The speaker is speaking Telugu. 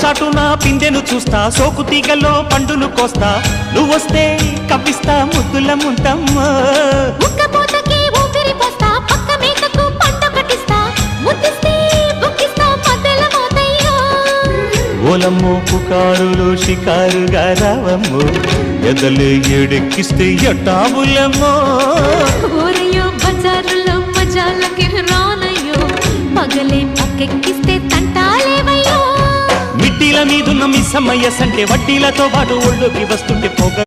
చాటున పిందెను చూస్తా, సోకు తీగలో పండును కోస్తా, నువ్వొస్తే కప్పిస్తా ముద్దుల ముంతమ్మో. ఉక్కపోతకి ఊపిరి పోస్తా, పక్క మేకకు పంట కట్టిస్తా, ముద్దిస్తే బుక్కిస్తా మద్దెల మోతయ్యో. ఓలమ్మో పుకారులు షికారుగా రావమ్మో, ఎదలు ఏడెక్కిస్తే ఎట్టాబులమ్మో. ఊరయ్యో బజారులో మజాలకి రానయ్యో, పగలే పక్కెక్కిస్తే తంటాలేవయ్యో. మిట్టిల మీదున్న మిస్సమ్మయ్య సంటే వడ్డీలతో పాటు ఒళ్ళోకి వస్తుంటే పొగ